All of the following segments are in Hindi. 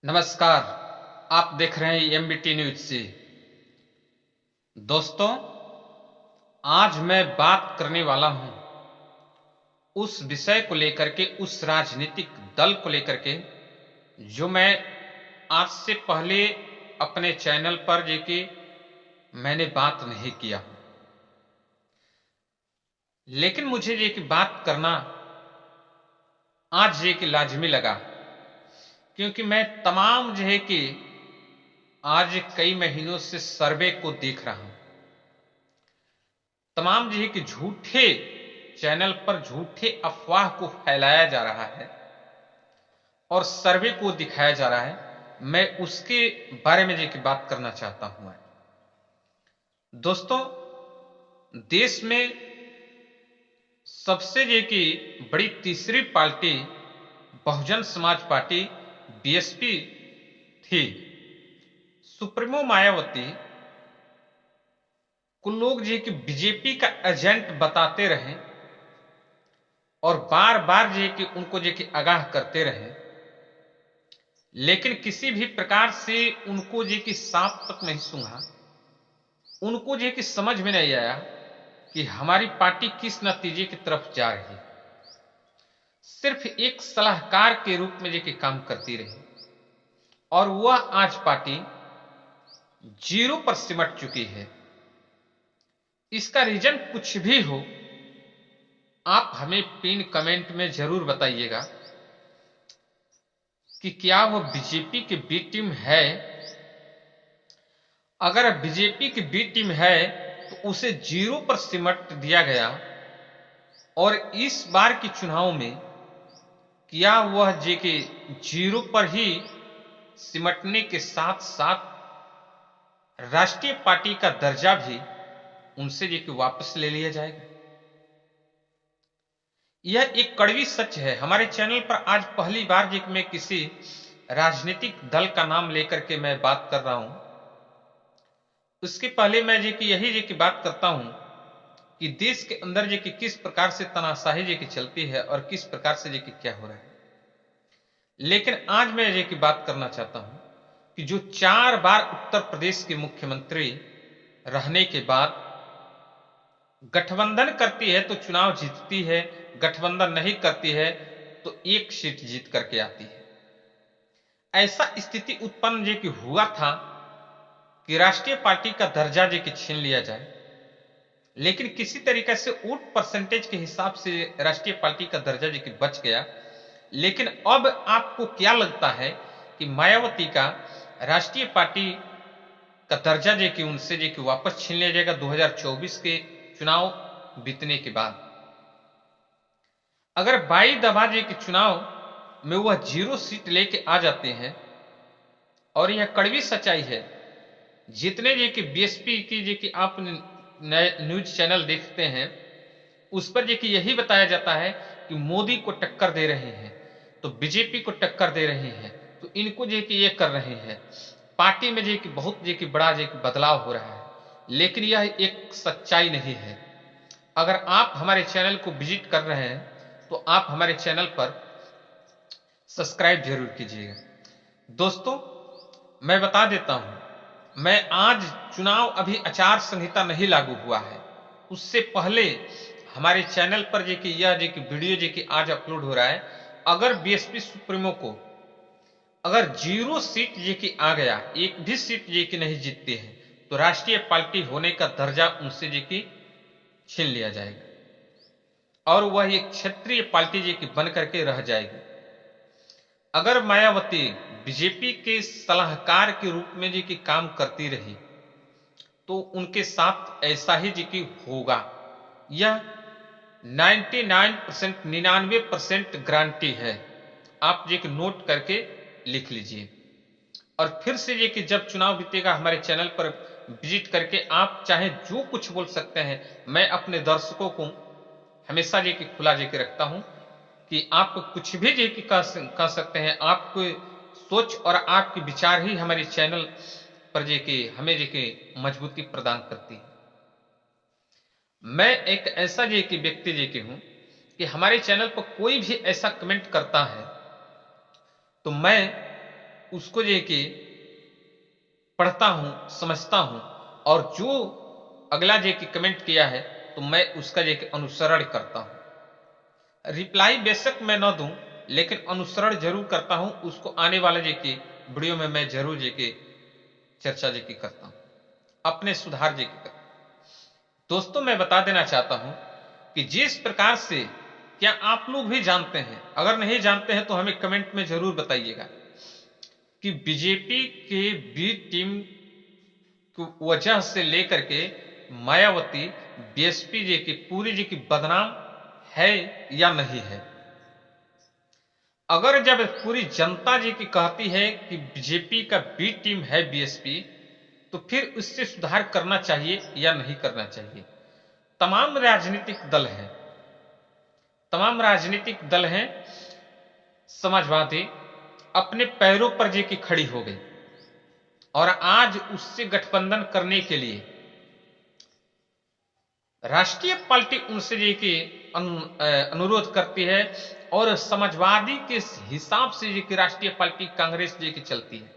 नमस्कार। आप देख रहे हैं एमबीटी न्यूज से। दोस्तों, आज मैं बात करने वाला हूं उस विषय को लेकर के, उस राजनीतिक दल को लेकर के जो मैं आज से पहले अपने चैनल पर मैंने बात नहीं किया, लेकिन मुझे बात करना आज लाजमी लगा, क्योंकि मैं तमाम आज कई महीनों से सर्वे को देख रहा हूं। तमाम झूठे चैनल पर झूठे अफवाह को फैलाया जा रहा है और सर्वे को दिखाया जा रहा है। मैं उसके बारे में बात करना चाहता हूं। दोस्तों, देश में सबसे बड़ी तीसरी party Bahujan Samaj party BSP थी। सुप्रीमो मायावती को लोग बीजेपी का एजेंट बताते रहे और बार बार उनको आगाह करते रहे, लेकिन किसी भी प्रकार से उनको सांप तक नहीं सूंघा। उनको समझ में नहीं आया कि हमारी पार्टी किस नतीजे की तरफ जा रही है। सिर्फ एक सलाहकार के रूप में काम करती रही और वह आज पार्टी जीरो पर सिमट चुकी है। इसका रीजन कुछ भी हो, आप हमें पिन कमेंट में जरूर बताइएगा कि क्या वह बीजेपी की बी टीम है। अगर बीजेपी की बी टीम है तो उसे जीरो पर सिमट दिया गया और इस बार के चुनाव में क्या वह जीरो पर ही सिमटने के साथ साथ राष्ट्रीय पार्टी का दर्जा भी उनसे वापस ले लिया जाएगा। यह एक कड़वी सच है। हमारे चैनल पर आज पहली बार मैं किसी राजनीतिक दल का नाम लेकर के मैं बात कर रहा हूं। उसके पहले मैं यही बात करता हूं कि देश के अंदर किस प्रकार से तानाशाही चलती है और किस प्रकार से क्या हो रहा है। लेकिन आज मैं बात करना चाहता हूं कि जो 4 बार उत्तर प्रदेश के मुख्यमंत्री रहने के बाद गठबंधन करती है तो चुनाव जीतती है, गठबंधन नहीं करती है तो एक सीट जीत करके आती है। ऐसा स्थिति उत्पन्न हुआ था कि राष्ट्रीय पार्टी का दर्जा छीन लिया जाए, लेकिन किसी तरीके से वोट परसेंटेज के हिसाब से राष्ट्रीय पार्टी का दर्जा बच गया। लेकिन अब आपको क्या लगता है कि मायावती का राष्ट्रीय पार्टी का दर्जा उनसे वापस छीन लिया जाएगा 2024 के चुनाव बीतने के बाद? अगर बाई दफा चुनाव में वह जीरो सीट लेके आ जाते हैं, और यह कड़वी सच्चाई है, जितने बीएसपी की आप न्यूज चैनल देखते हैं उस पर यही बताया जाता है कि मोदी को टक्कर दे रहे हैं तो बीजेपी को टक्कर दे रहे हैं, तो इनको ये कर रहे हैं। पार्टी में बहुत बड़ा बदलाव हो रहा है, लेकिन यह एक सच्चाई नहीं है। अगर आप हमारे चैनल को विजिट कर रहे हैं तो आप हमारे चैनल पर सब्सक्राइब जरूर कीजिएगा। दोस्तों, मैं बता देता हूं, मैं आज चुनाव अभी आचार संहिता नहीं लागू हुआ है, उससे पहले हमारे चैनल पर यह वीडियो आज अपलोड हो रहा है। अगर बीएसपी सुप्रीमो को अगर जीरो सीट आ गया, एक भी सीट नहीं जीतते हैं, तो राष्ट्रीय पार्टी होने का दर्जा उनसे छीन लिया जाएगा और वह एक क्षेत्रीय पार्टी बन करके रह जाएगी। अगर मायावती बीजेपी के सलाहकार के रूप में काम करती रही तो उनके साथ ऐसा ही होगा। यह 99% गारंटी है। आप नोट करके लिख लीजिए और फिर से जब चुनाव बीतेगा हमारे चैनल पर विजिट करके आप चाहे जो कुछ बोल सकते हैं। मैं अपने दर्शकों को हमेशा खुला रखता हूं कि आप कुछ भी कह सकते हैं। आपकी सोच और आपके विचार ही हमारे चैनल पर हमें मजबूती प्रदान करती है। मैं एक ऐसा व्यक्ति हूं कि हमारे चैनल पर कोई भी ऐसा कमेंट करता है तो मैं उसको जो कि पढ़ता हूं, समझता हूं, और जो अगला जो कि कमेंट किया है तो मैं उसका जो कि अनुसरण करता हूं। रिप्लाई बेशक मैं ना दूं, लेकिन अनुसरण जरूर करता हूं। उसको आने वाले जो कि वीडियो में मैं जरूर जो कि चर्चा जो कि करता हूं, अपने सुधार जो कि करता हूं। दोस्तों, मैं बता देना चाहता हूं कि जिस प्रकार से, क्या आप लोग भी जानते हैं? अगर नहीं जानते हैं तो हमें कमेंट में जरूर बताइएगा कि बीजेपी के बी टीम की वजह से लेकर के मायावती, बीएसपी जी की पूरी जी की बदनाम है या नहीं है। अगर जब पूरी जनता जी की कहती है कि बीजेपी का बी टीम है बीएसपी, तो फिर उससे सुधार करना चाहिए या नहीं करना चाहिए। तमाम राजनीतिक दल हैं, तमाम राजनीतिक दल हैं, समाजवादी अपने पैरों पर जी की खड़ी हो गई और आज उससे गठबंधन करने के लिए राष्ट्रीय पार्टी उनसे जी की अनुरोध करती है, और समाजवादी के हिसाब से जी की राष्ट्रीय पार्टी कांग्रेस जी की चलती है।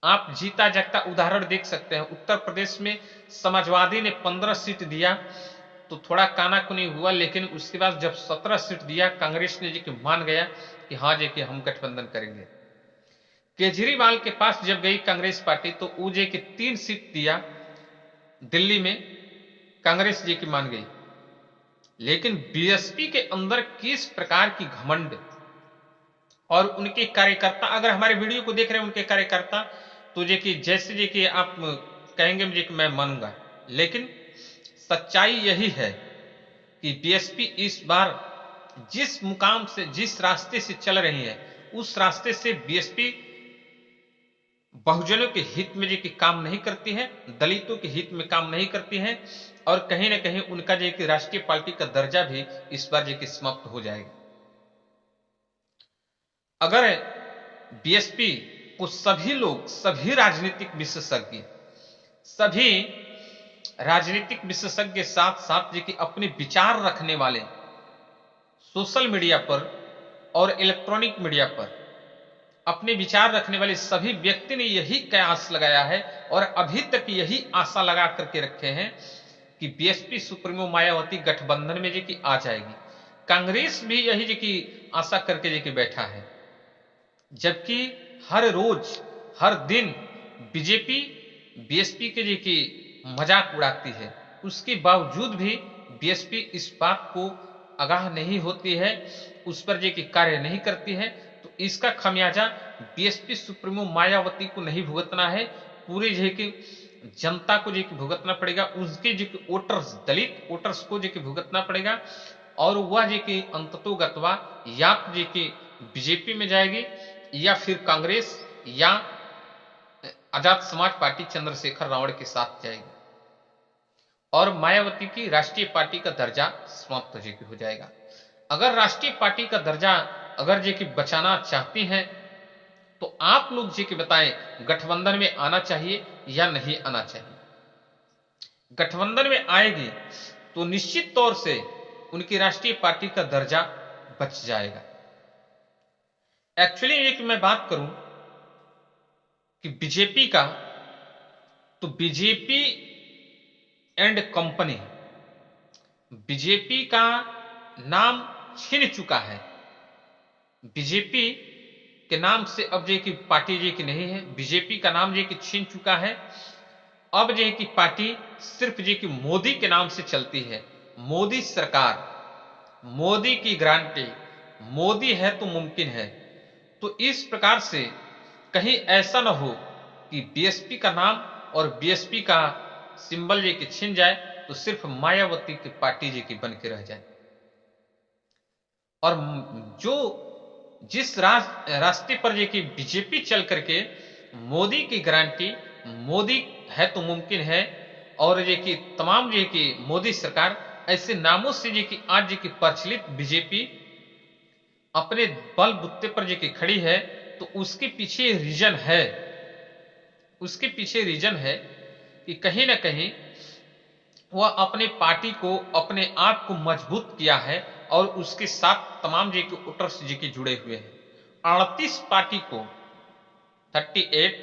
आप जीता जागता उदाहरण देख सकते हैं। उत्तर प्रदेश में समाजवादी ने 15 सीट दिया तो थोड़ा कानाकुनी हुआ, लेकिन उसके बाद जब 17 सीट दिया, कांग्रेस ने जी की मान गया कि हाँ जी कि हम गठबंधन करेंगे। केजरीवाल के पास जब गई कांग्रेस पार्टी तो वो जी की 3 सीट दिया दिल्ली में, कांग्रेस जी की मान गई। लेकिन बीएसपी के अंदर किस प्रकार की घमंड, और उनके कार्यकर्ता, अगर हमारे वीडियो को देख रहे हैं उनके कार्यकर्ता, तो जे कि जैसे जे कि आप कहेंगे मुझे कि मैं मानूंगा, लेकिन सच्चाई यही है कि बीएसपी इस बार जिस मुकाम से, जिस रास्ते से चल रही है, उस रास्ते से बीएसपी बहुजनों के हित में जो कि काम नहीं करती है, दलितों के हित में काम नहीं करती है, और कहीं ना कहीं उनका जो कि राष्ट्रीय पार्टी का दर्जा भी इस बार जो कि समाप्त हो जाएगा। अगर बीएसपी को सभी लोग, सभी राजनीतिक विशेषज्ञ साथ साथ जो कि अपने विचार रखने वाले सोशल मीडिया पर और इलेक्ट्रॉनिक मीडिया पर अपने विचार रखने वाले सभी व्यक्ति ने यही कयास लगाया है और अभी तक यही आशा लगा करके रखे हैं कि बीएसपी सुप्रीमो मायावती गठबंधन में जो कि आ जाएगी। कांग्रेस भी यही जो कि आशा करके जो कि बैठा है, जबकि हर रोज हर दिन बीजेपी बीएसपी के जो कि मजाक उड़ाती है, उसके बावजूद भी बीएसपी इस बात को आगाह नहीं होती है, उस पर जो कि कार्य नहीं करती है। तो इसका खमियाजा बीएसपी सुप्रीमो मायावती को नहीं भुगतना है, पूरे जो कि जनता को जो कि भुगतना पड़ेगा, उसके जो कि वोटर्स, दलित वोटर्स को जो कि भुगतना पड़ेगा। और वह जो कि अंततोगत्वा या तो जो कि बीजेपी में जाएगी या फिर कांग्रेस या आजाद समाज पार्टी चंद्रशेखर रावण के साथ जाएगी, और मायावती की राष्ट्रीय पार्टी का दर्जा समाप्त हो जाएगा। अगर राष्ट्रीय पार्टी का दर्जा अगर जे कि बचाना चाहती हैं तो आप लोग जी के बताएं, गठबंधन में आना चाहिए या नहीं आना चाहिए। गठबंधन में आएगी तो निश्चित तौर से उनकी राष्ट्रीय पार्टी का दर्जा बच जाएगा। एक्चुअली ये कि मैं बात करूं कि बीजेपी का, तो बीजेपी एंड कंपनी, बीजेपी का नाम छीन चुका है। बीजेपी के नाम से अब जे की पार्टी जे की नहीं है, बीजेपी का नाम जे की छीन चुका है। अब जे की पार्टी सिर्फ जे की मोदी के नाम से चलती है। मोदी सरकार, मोदी की गारंटी, मोदी है तो मुमकिन है। तो इस प्रकार से कहीं ऐसा ना हो कि बीएसपी का नाम और बीएसपी का सिंबल जे की छिन जाए, तो सिर्फ मायावती की पार्टी जे की बन के रह जाए। और जो जिस रास्ते पर जे की बीजेपी चल करके मोदी की गारंटी, मोदी है तो मुमकिन है, और जे की तमाम जे की मोदी सरकार, ऐसे नामों से जे की आज जे की प्रचलित बीजेपी अपने बल बुत्ते पर जे की खड़ी है, तो उसके पीछे रीजन है, उसके पीछे रीजन है कि कहीं ना कहीं वह अपने पार्टी को, अपने आप को मजबूत किया है, और उसके साथ तमाम जे के वोटर्स जे के जुड़े हुए हैं। 38 पार्टी को 38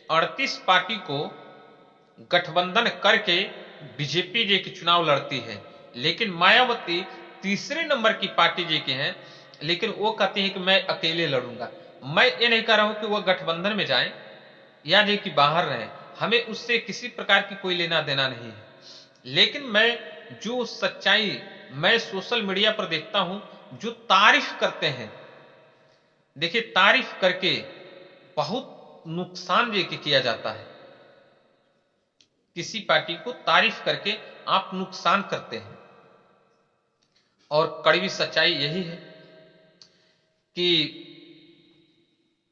38 पार्टी को गठबंधन करके बीजेपी जे की चुनाव लड़ती है, लेकिन मायावती तीसरे नंबर की पार्टी जे की है, लेकिन वो कहती है कि मैं अकेले लड़ूंगा। मैं ये नहीं कह रहा हूं कि वह गठबंधन में जाएं या जे कि बाहर रहें, हमें उससे किसी प्रकार की कोई लेना देना नहीं है, लेकिन मैं जो सच्चाई मैं सोशल मीडिया पर देखता हूं, जो तारीफ करते हैं, देखिए तारीफ करके बहुत नुकसान जे कि किया जाता है। किसी पार्टी को तारीफ करके आप नुकसान करते हैं, और कड़वी सच्चाई यही है कि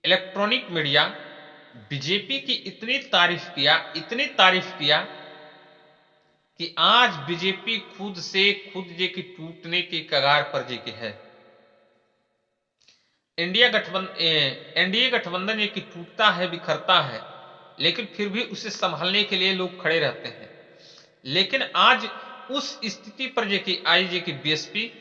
इलेक्ट्रॉनिक मीडिया बीजेपी की इतनी तारीफ किया कि आज बीजेपी खुद से खुद जे की टूटने के कगार पर जे की है। एनडीए गठबंधन ये कि टूटता है, बिखरता है, लेकिन फिर भी उसे संभालने के लिए लोग खड़े रहते हैं। लेकिन आज उस स्थिति पर जे कि आई जे कि बीएसपी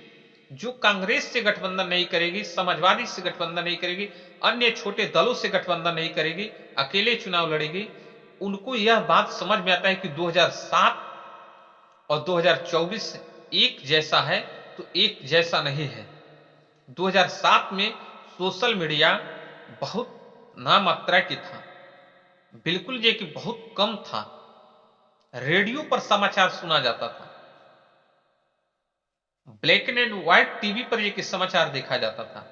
जो कांग्रेस से गठबंधन नहीं करेगी, समाजवादी से गठबंधन नहीं करेगी, अन्य छोटे दलों से गठबंधन नहीं करेगी, अकेले चुनाव लड़ेगी, उनको यह बात समझ में आता है कि 2007 और 2024 एक जैसा है तो एक जैसा नहीं है। 2007 में सोशल मीडिया बहुत नामात्रा की था, बिल्कुल जे कि बहुत कम था, रेडियो पर समाचार सुना जाता था, ब्लैक एंड व्हाइट टीवी पर ये समाचार देखा जाता था।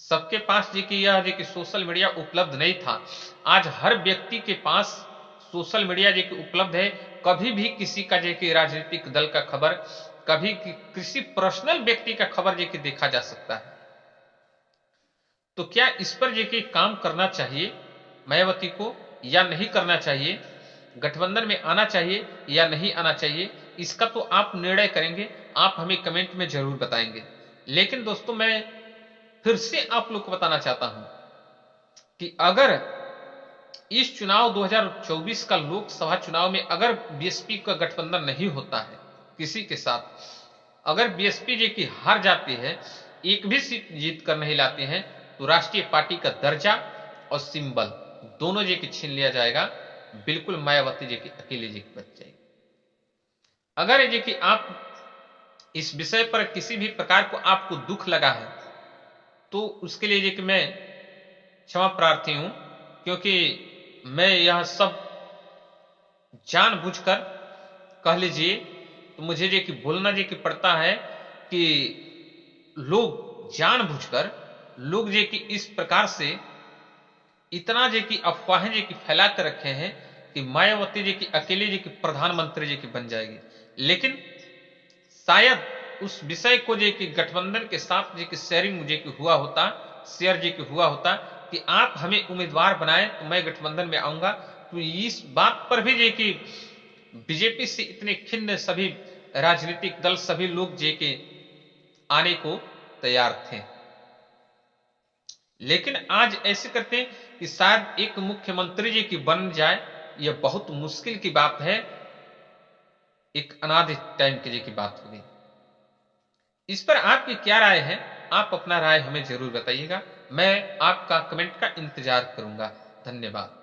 सबके पास जे कि यह जे कि सोशल मीडिया उपलब्ध नहीं था। आज हर व्यक्ति के पास सोशल मीडिया जे कि उपलब्ध है, कभी भी किसी का जे कि राजनीतिक दल का खबर, कभी किसी पर्सनल व्यक्ति का खबर जे कि देखा जा सकता है। तो क्या इस पर जे कि काम करना चाहिए मायावती को या नहीं करना चाहिए, गठबंधन में आना चाहिए या नहीं आना चाहिए, इसका तो आप निर्णय करेंगे, आप हमें कमेंट में जरूर बताएंगे। लेकिन दोस्तों मैं फिर से आप लोग को बताना चाहता हूं कि अगर इस चुनाव 2024 का लोकसभा चुनाव में अगर बीएसपी का गठबंधन नहीं होता है किसी के साथ, अगर बीएसपी जी की हार जाती है, एक भी सीट जीत कर नहीं लाते हैं, तो राष्ट्रीय पार्टी का दर्जा और सिंबल दोनों जी की छीन लिया जाएगा। बिल्कुल मायावती जी की अकेले जी की बच जाएगी। अगर जी कि आप इस विषय पर किसी भी प्रकार को आपको दुख लगा है तो उसके लिए जी कि मैं क्षमा प्रार्थी हूं, क्योंकि मैं यह सब जानबूझकर कह लीजिए तो मुझे जी कि बोलना जी कि पड़ता है कि लोग जानबूझकर लोग जी कि इस प्रकार से इतना जी कि अफवाहें जी कि फैला कर रखे हैं कि मायावती जी की अकेले जी की प्रधानमंत्री जी की बन जाएगी। लेकिन शायद उस विषय को जी कि गठबंधन के साथ जी की शेयरिंग जी की हुआ होता, शेयर जी की हुआ होता कि आप हमें उम्मीदवार बनाए तो मैं गठबंधन में आऊंगा, तो इस बात पर भी जी कि बीजेपी से इतने खिन्न सभी राजनीतिक दल, सभी लोग जी के आने को तैयार थे। लेकिन आज ऐसे करते हैं कि शायद एक मुख्यमंत्री जी की बन जाए, यह बहुत मुश्किल की बात है, एक अनादि टाइम के जी की बात होगी। इस पर आपकी क्या राय है? आप अपना राय हमें जरूर बताइएगा। मैं आपका कमेंट का इंतजार करूंगा। धन्यवाद।